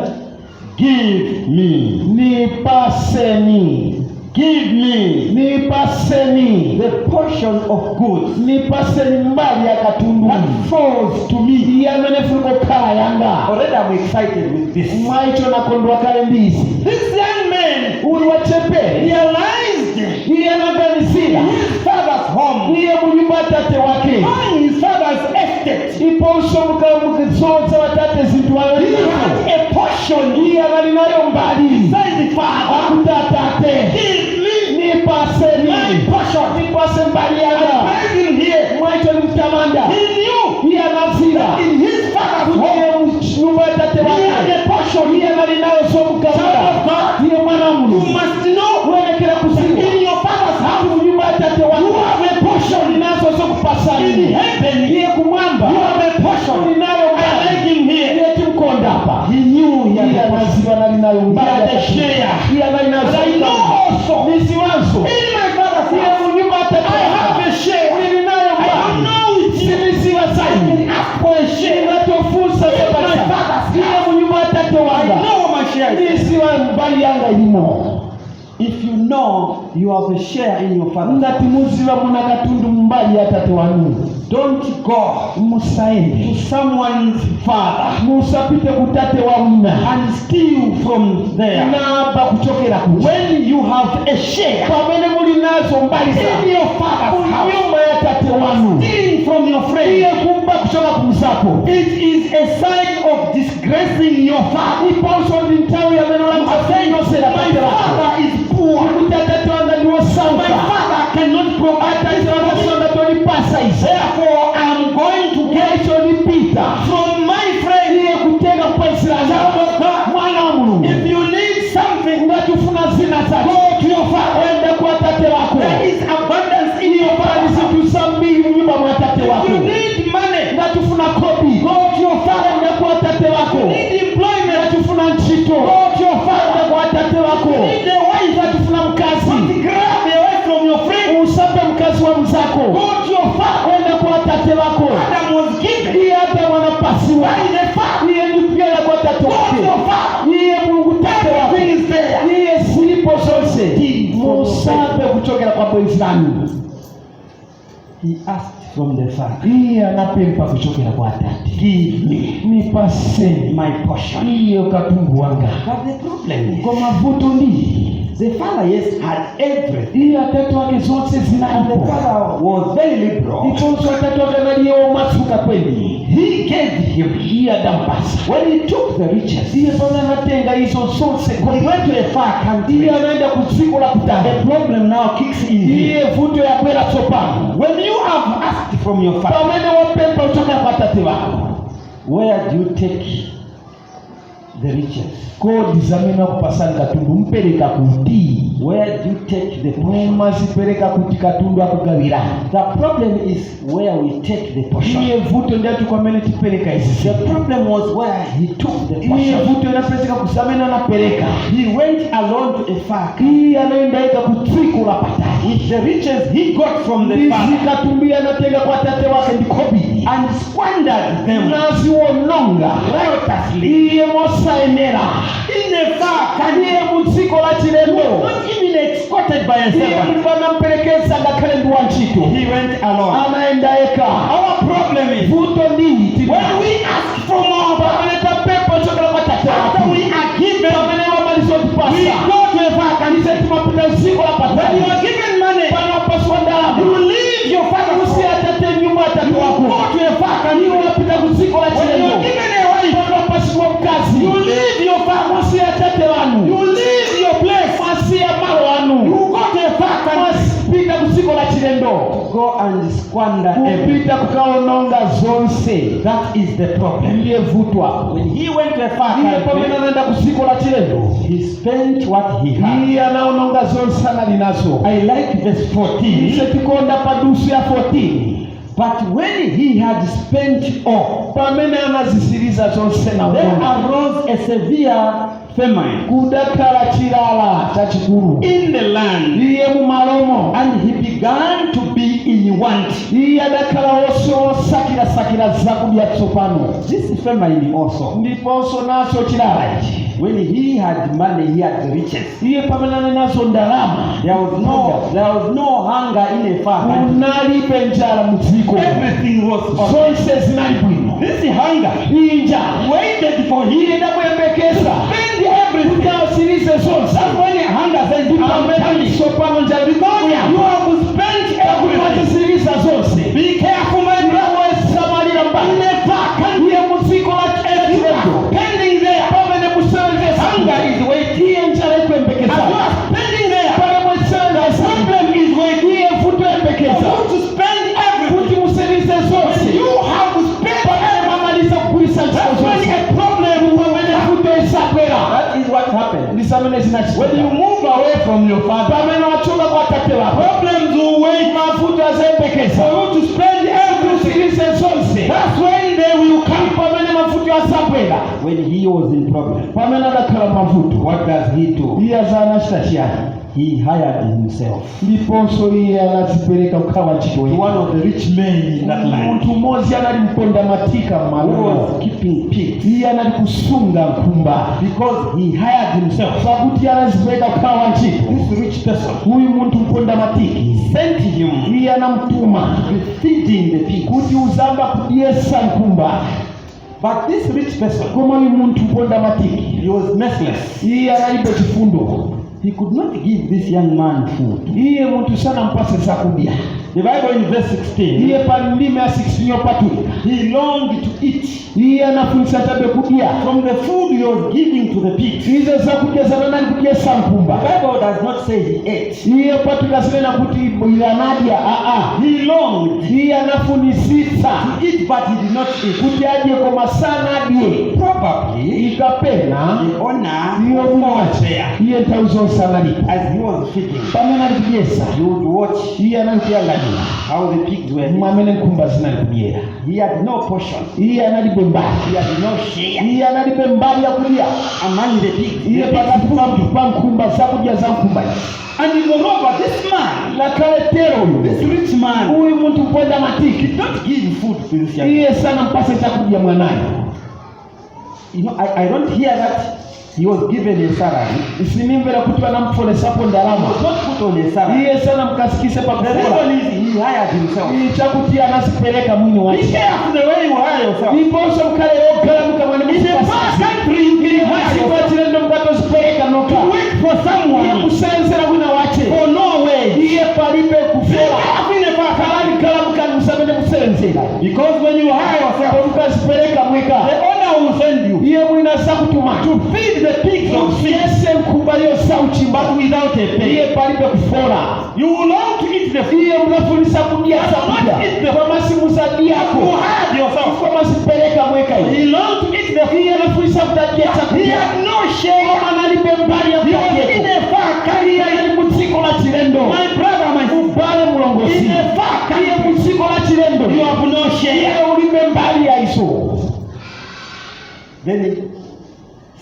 give me nipaseni Give me nipaseni the portion of goods nipaseni mbali ya katundu that falls to me. yamenefuko kala yanga Already I'm excited with this. mwaicho nakondwa kale mbisi This young man uli wachepe realized iyanaganisira his father's home, iye munyumba tate wake on his father's estate. iponso mukazonza watate zintu He had a portion iye analinayo mbali beside the father. akutatate Give me nipaseni my portion. nipase mbali yanga Praise him here. mwaicho ni mtamanda He knew iye anazira in his father's home iye nyumba ya tate he had wake a portion. iye analinayo so Child mkamanda of God, iye mwana you mulu must know welekera kusiwa in your father's house hapo nyumba ya tate you wake have a portion. inazo so kupasani In heaven iye kumwamba you have a portion. ninayo I like him here. iye timkonda hapa He knew he had iye a portion. anaziwa nalinayo He mbali had a share. iye analinayo But I know also nisiwanzo in my father's iye house munyumba ya tate I have a share. ninayo I don't mbali know it. sinisiwa I zaidi can ask for a share. inatofusa In my father's iye munyumba ya tate I wanga know what my share is. nisiwa mbali yanga ilimo If you know you have a share in your father's house, ngatimuziva muna katundu mbali ya tate wanu don't go musaende to someone's father musapite kutate wa wina and steal from there. naba kuchokera ku When you have a share pamene muli nazo mbali in za your father's house, nyumba ya tate wanu stealing from your iye friend, kumba kuchoka kumzako it is a sign of disgracing your father. iponso ndi nthawi ya meno la You are saying, mkasenyosera my tate wako father is poor. kuti atate wanga My ndiwosauka father cannot provide atate this wanga for me. songa tolipasa ize Therefore, I'm going to get kesho lipita from my friend. iye kutenga Child kupaisilanga of God, mwana wa mulungu if you need something, ngatufuna zina zake go to your father. ende kwa tate wako There is abundance in your father's house. zitusambihi mnyumba mwa tate If wako you need money, ngatufuna kobi go to your father. ende kwa tate wako If you need employment, ngatufuna ntchito go to your father. ende kwa tate wako If you need a wife, ngatufuna mkazi grab away from your friend. usape mkazi wa mzako Go to your father. ende kwa tate wako Adam was given iye ate wanapasiwa by the father. iye ndipyala kwa tate Go to wake your father. iye mungu tate wako Everything is there. iye zilipo zonse musape kuchokera kwa bwenzi lanu He asked from the father, iye anapempa kuchokera kwa tate give me nipaseni my portion. iyo katungu wanga But the problem is, kwa mavuto ndi the father, yes, had everything. iye atatu wake zonse And the zinalipo father was very liberal. itonso atatu wake naliyewo masuka kweli He gave him. iye adampasa When he took the riches, iye pamene anatenga izo zonse he went to a far country. iye anaenda kudziko la The kutali problem now kicks in here. iye vuto yabwera tsopano When you have asked from your father, pamene wapempa kuchokera kwa tate wako where do you take the riches? kodi zamene akupasani katundu mpereka kuti Where do you take the portion? mumazipereka kuti katundu akugawirani The problem is where we take the portion. iye vuto ndiyati kwamene tipereka izi The problem was where he took the iye portion. vuto inapezeka kusamene anapereka He went alone to a far country. iye anaendaika kudziko la patali With the riches he got from the izi father katundu iye anatenga kwa tate wake ndikobiri and squandered them naziwononga riotously iye mosayenera in a far country. iye mudziko la chilendo Not even escorted by a iye servant. mulungu anamperekeza ngakhale ndi wantchito He went alone. anaenda eka Our problem is vuto ndili when we ask for more, pamene tapepa chokera kwa tate after we wake are given, pamene we wamalizotipasa go to a far country. ise timapita dziko la When patali you are given money, pano wapaswa ndalama you leave your father's house. usiyatate nyumba ya You tate go wako to a far country. iwe unapita kudziko la When you chilendo are given a wife, pano wapasiwa mkazi you leave your father. musiyatate wanu You leave your place. masiya malo You wanu go to a far country. masipita kudziko la chilendo Go and squander everything. kupita kukaononga zonse That is the problem. ndiye vutwa When he went to a far iye pamene country, anaenda kudziko la chilendo he spent what he had. iye anaononga zonse anali nazo I like verse 14. ise tikonda padusu ya 14 But when he had spent all, pamene anazisiriza zonse there naona arose a severe famine kudakhala chilala chachikulu in the land, iye mumalomo and he began to be in want. iye adakhala osakirasakira zakudya tsopano This famine also, ndiponso nacho chilala ichi When he had money, he had riches. iye pamenana nazo ndalama There was no hunger in a far country. unalibe njala mu dziko Everything was okay. zonse zinali bwino. This hunger iyi njala waited for him. iye ndakuyembekeza Spend everything. kuti asirize zonse. That's when hunger says, I'm coming. sopano njala Because you have spent everything. azisiriza zonse. Be careful, my brother. samalira mbali Never can iye mu dziko la chilendo pending there. pamene musenzesa Hunger is waiting. iye njala As ikuyembekeza you are spending there, pale musenzesa problem is waiting. iye futo For yembekeza you to spend everything. kuti musirize zonse. You have spent pamene mamaliza kugulisa ntchito That's when zonse a problem will pamene come. futo isabwera. That is what happened. ndisamene When you zinachitika move away from your father, pamene wachoka kwa tate wako problems will wait mafuta azembekeza for you to spend everything. usirize zonse. That's when they will come. pamene mafuta asabwera When he was in problem, pamene adakhala mavuto what does he do? iye azanachita chiyani? He hired himself ndiponso iye anadzipereka kukhala ntchito to one of the rich men in that land munthu mmodzi anali mponda matika who m'malo was keeping pigs, iye anali kusunga nkhumba because he hired himself. pakuti anadzipereka kukhala ntchito. This rich person uyu munthu mponda matiki sent him iye anamtuma to be feeding the pigs. kuti uzamba kudyesa nkhumba. But this rich person, koma uyu munthu mponda matiki he was merciless. iye analibe chifundo. He could not give this young man food. iye munthu sanampase zakudya. The Bible in verse 16, iye pa ndime ya 16 yopatulika he longed to eat iye anafunisa chabe kudya from the food he was giving to the pigs. izo zakudya zananali kudyesa nkhumba. The Bible does not say he ate. iye patulika zinena kuti iye anadya. He longed iye anafunisitsa to eat, but he did not eat. kuti adye koma sanadye. Probably ikapena the owner iye was mwini not wace there. iye nthawi zonse analipo As he was feeding, pamene ali kudyesa he would watch iye anali kuyang'anira how the pigs were eating. mwamene nkhumba zinali kudyera. He had no portion. iye analibe mbali. He had no share iye analibe mbali ya kudya among the pigs. iye The pigs pakati food. pa nkhumba zakudya za nkhumba. And moreover, this man, lakaletero this uyu rich man, uyu munthu mponda matiki did not give food to this young man. iye sana mpase chakudya mwanayo. You know, I don't hear that he was given a salary. isinimvera kuti vanamupfolesapo He ndalama. was not put on a salary. iye sana mkasikise The pakufola. reason is he hired himself. iye chakuti anazipereka mwini Be wace. careful the way you hire yourself. iponso mkhale wogalamuka mwene In a far country, you hire yourself masikwachilendo mukatozipereka to noka. wait for iye someone kusenzera wina wace. for no wage. iye palibe Be kufola. careful in a far country. kalani galamuka musamene musenzera. Because when you hire yourself, mukazipereka the mweka. owner will send you iye mwina sakutuma to feed the pigs of fish, yese nkhumba yosauchimba but without a pay. iye palibe kufola. You will long to eat the food. iye munafundisa kudya zakudya koma simusadiyako You hired yourself. koma sipereka mweka He iye longed to eat the food. iye anafundisa kudya He chakudya had no share. koma analibe mbali ya He was in kudyeko. a far country. iye ali mu dziko la chilendo. My brother, my sister, ubale mulongosi in a far iye country, mu dziko la chilendo you have no iye share. ulibe mbali ya iso. Then in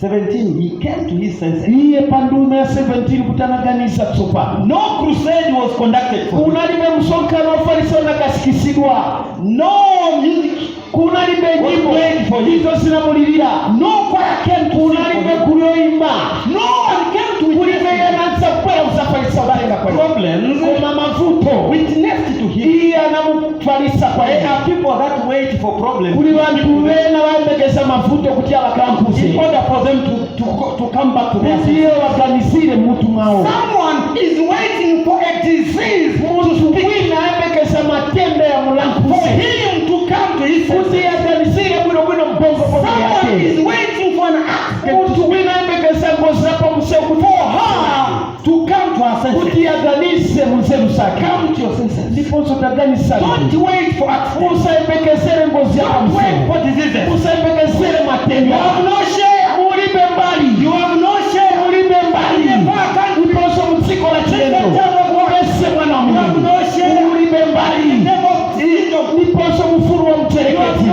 17, he came to his senses. iye pa ndume ya 17 kuti anaganiza tsopano. No crusade was conducted for him. kunalibe msonkhano wafarisayo nakasikisidwa. No music. kunalibe nyimbo izo zinamulirira. No choir came to kunalibe sing. kulioimba. No one came to kulibe witness yananza kwela usafarisa balenga kwela. problems. koma mavuto Witnessed to him. iye anamufarisa There kwela. are people that wait for problems kuli bantu bena bambegeza mavuto kuti abakampuze in order for them to come back to their kuti senses. iyo baganizire mutu mwawo. Someone is waiting for a disease muntu wina ayembekeza matenda ya for mulankuze him to come to his senses. kuti yaganizire bwinobwino mbongo bono Someone is yake. waiting for an accident muntu wina ayembekeza ngozi zapa museu kuti for her to come to her senses. kuti yaganize munzeru zake. Come to your senses. ndiponso taganisa Don't wait for accidents. usayembekezere ngozi yapa Don't wait museu. for diseases. usayembekezere You matenda. have no share. mulibe mbali. You have no share. mulibe mbali. ndiponso mudziko la chilendo. ese mwana wa You have Mungu. no share. mulibe mbali. ndiponso mufulu wa mterekezi.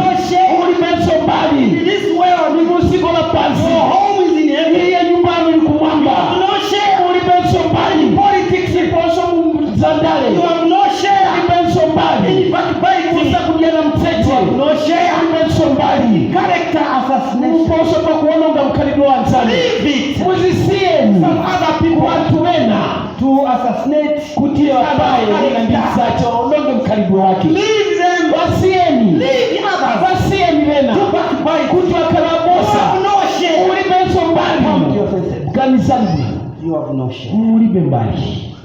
mulibenso mbali. In this world, ni mudziko la pansi. your home is in heaven. iye nyumbani ni kumwamba. You have no share. mulibenso mbali. Politics. ndiponso mzandale. You have no share. mulibenso mbali. In backbiting. kusakujana mtete. You have no share. mulibenso mbali. Character assassination. muponso pakuononga mukhalidwe wanzanu. Leave it. Muzisiyeni Some other people wanthu wena to assassinate kuti abaye ena ndi msacho ononge mkhalidwe wake. Leave them. Wasiyeni. Leave the others. Wasiyeni wena To backbite. kuti wakhalabosa. You have no shame. Ulibenso Come to your mbali. senses. Ganizani. You have no shame. Ulibe mbali.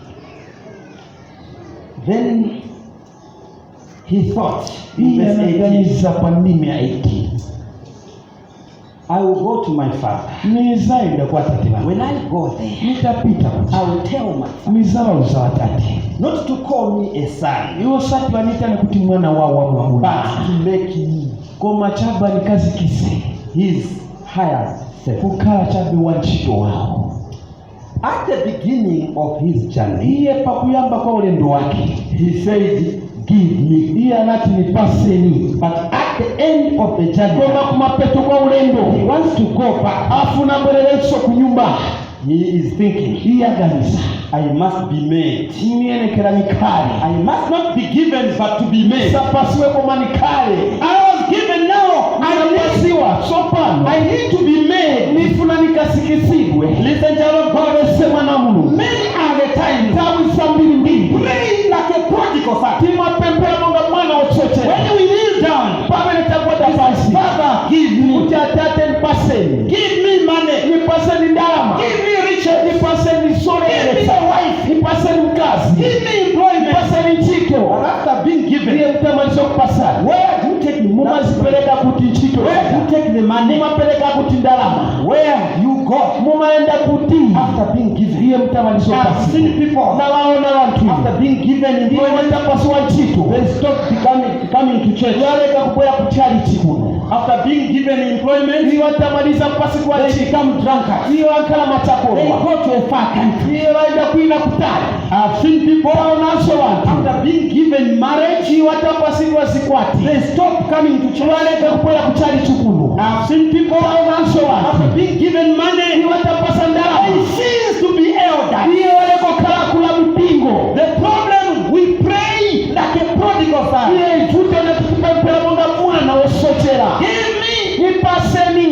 Then he thought in Iye verse 18, anaganiza kwa ndimi ya 18. I will go to my father. Nizaenda kwa tate wangu. When I go there, Nitapita kuti. I will tell my father Mizabauza watate. not to call me a son, Iwo sati wanitane kuti mwana wawa mwamuna. but to make me Koma chaba nikazikise. his hired servant. Kukhala chabe wantchito wawo. At the beginning of his journey, Iye pakuyamba kwa ulendo wake. he said, give me. Iye anati nipaseni. But at the end of the journey, Koma kumapeto kwa ulendo. he wants to go back. Afuna mbelelenso kunyumba. He is thinking, Iye aganiza. I must be made. Niyenekera nikale. I must not be given, but to be made. Sapasiwe koma nikale. I was given now. Anapasiwa sopano. I need to be made. Nifuna nikasikisidwe. Listen, child of God. Sema na Mungu. Many are the times Tawi sambili mbili. praying like a prodigal son. Tima pempera monga mwana ochoche. When we kneel down, Pamene takwata pasi. Father, give me. Kuti atate nipaseni. Give me money. Nipaseni ndalama. Give me riches. Nipaseni sore Give me elesa. a wife. Nipaseni mkazi. Give me employment. Nipaseni nchito. But after being given, Iye mtamalizo kupasani. where do you take the money? Mumazipeleka kuti nchito. Where do you take the money? Mumapeleka kuti ndalama. Where do you go Mumaenda kuti. after being given? Iye mtamalizo I've kupasani. seen people Na waona watu. after being given Iye employment, watapaswa nchito. they stop coming to church. Waleka kukwea kucharity kuno. After being given employment, Iye watamaliza mpasi kwa they nchito. become drunkards. Iye wankala They machakorwa. go to a far country. Iye waenda kuina kutali. I've seen people Waonaso watu. after being given marriage, Iye watapasidwa sikwati. they stop coming to church. Waleka kukwea kucharity kuno. I've seen people Waonaso watu. after being given money, Iye watapasa ndalama. they cease to be elders. Iye waleko kala kula mpingo. The problem, we pray like a prodigal son. Iye ivute na tukupempera monga mwana osochera. Give me. Nipaseni.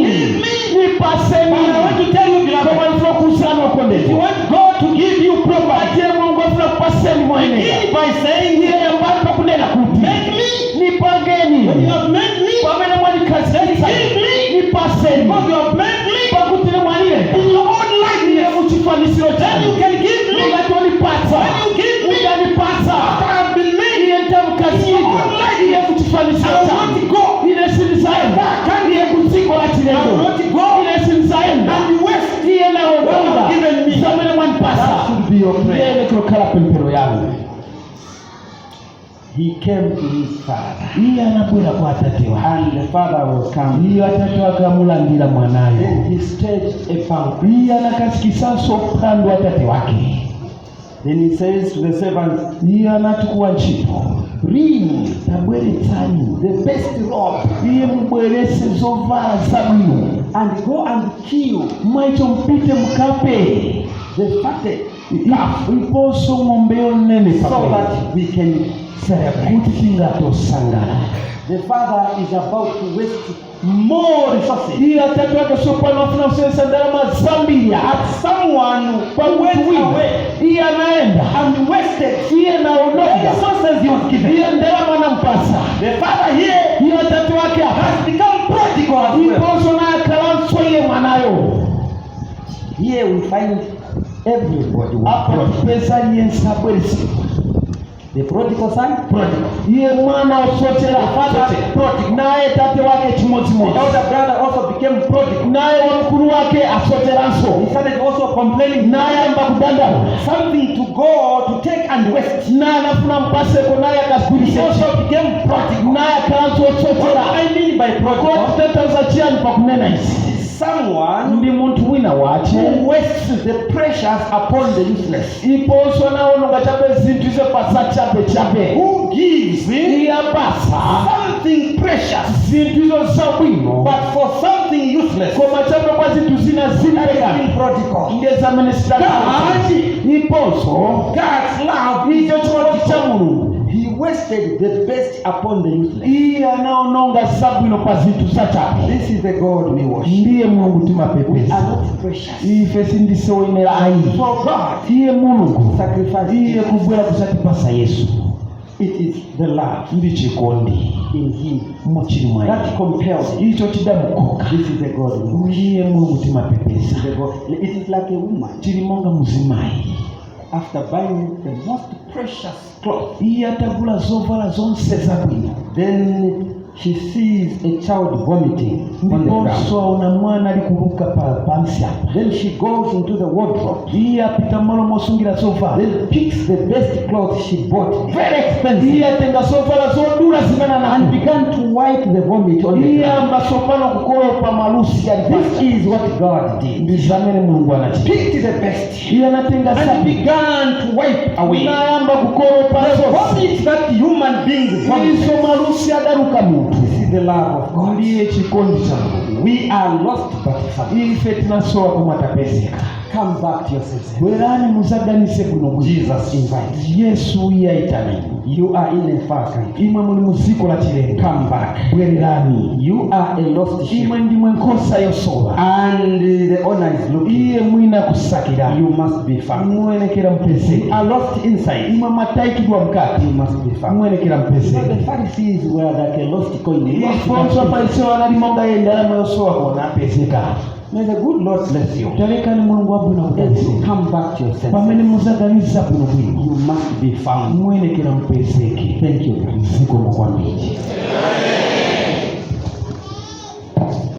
Nipaseni. And I want to tell you, beloved, Kama nifuna kusana if kondezi. you want God to give you property, Atiye Mungu afuna kupaseni mwenye. begin by saying, Iye yambali pa kunena kuti. make me. Nipangeni. When you have made me, Pamene mwani kasi. give me. Nipaseni. Because you have made me Pakutile mwanile. in your own Iye likeness, muchifanisiro then chani. you can give me. Wakati wanipata. When you give me, Utanipata. after I have been made, Iye ntamukasiga. Iye kuchifanisiro I chani. want to go. Ile silizaenda. Iye kutiko la I chilendo. want to go Ile silizaenda. and the west. Iye na ogonga. Given me. Samene mwanipasa. That should be your prayer. Iye nekokala pempero yangu. He came to his father, Iye anakwera kwa atate wake. and the father will come. Iye atate wake amulangira mwanayo. Then he staged a banquet. Iye anakasikisaso upande atate wake. Then he says to the servants, Iye anatukuwa nchito. bring Tabweretsani. the best robe Iye mubwerese zovala zabwino. and go and kill Mwaito mpite mkape. the fatted Calf. Iposo ng'ombe yonene so pamoja. that we can celebrate. Kuti tingatosangana. The father is about to waste more resources Iye atate wake sopano afuna kusesa ndalama zambia. at someone who went away Iye anaenda. and wasted Iye the naondoka. resources he was given. Iye ndalama nampasa. The father here Iye atate wake hapa. has become prodigal as well. Iposo na akalanso iye mwanayo. Here we find everybody was Hapa prodigal. pesa yensa bweresi. The prodigal son, prodigal. Iye mwana osochera. Father, prodigal. Naye tate wake The chimodzimodzi. elder brother also became prodigal. Naye wamkulu wake asocheranso. He started also complaining. Naye amba kudandala. Something to go to take and waste. Naye anafuna mpaseko naye He akasikulisha. also became prodigal. Naye akaanza What osochera. I mean by prodigal Koteta chiyani pakunena isi. is someone Ndi muntu wina wache. who wastes the precious upon the useless. Iposo naononga chape zinthu ize pasa chape chape. Who gives Iyapasa. something precious Zinthu izo zabwino. but for something useless? Koma chape kwa zinthu zina That is zilipeka. being prodigal. Ngezamene God, Iposo. God's love is Icho chikondi cha Mulungu. He wasted the best upon the useless. iye anaononga zabwino pa zinthu zachabe. This is the God we worship. ndiye Mulungu We are timapepesa. not precious. ife sindisowenera ayi. For God, iye Mulungu sacrifice iye kubwera kusatipasa Yesu. it is the love ndi chikondi in Him muchiri mwa that compels. icho chidamukoka. This is the God we worship. ndiye Mulungu timapepesa. The God. It is like a woman chiri monga muzimayi after buying the most precious cloth. iye atagula zovala zonse zabwino, Then she sees a child vomiting on the ground. ndiponso aona mwana ali kuluka pansi apa. Then she goes into the wardrobe. iye apita mmalo mosungira zovala, Then picks the best clothes she bought, very expensive, iye atenga zovala zodula zimene and began to wipe the vomit on the iye ground. amba sopano kukolopa malusi ali This pansi. is what God did. ndi zamene Mulungu anachita. Picked the best iye anatenga and sabi began to wipe away nayamba kukolopa the zonse vomit that human beings vomit. izo malusi adaluka munthu. This is the love of God. ndiye chikondi cha Mulungu. We are lost but found. ife tinasowa koma tapezeka. Come back to your senses. bwerani muzaganise bwino bwino. Jesus invites. Yesu iye ayitaneni. You are in a far country. imwe muli mu dziko la chilendo, Come back. bwererani. You are a lost sheep, imwe ndimwe nkhosa yosowa, and the owner is looking. iye mwina kusakira. You must be found. muyenekera You mpezeke. are lost inside. imwe matayikidwa mkati, You must be found. muyenekera So mpezeke. the Pharisees were like a lost coin. They lost ifonso that. afariseo anali monga ye ndalama yosowa kona apezeka. May the good Lord bless you. talekani Mulungu wabwino As you kudaliseni. come back to your senses, pamene muzaganisa bwino bwino, you must be found. muyenekera mpezeke. Thank you. zikomo kwambiri.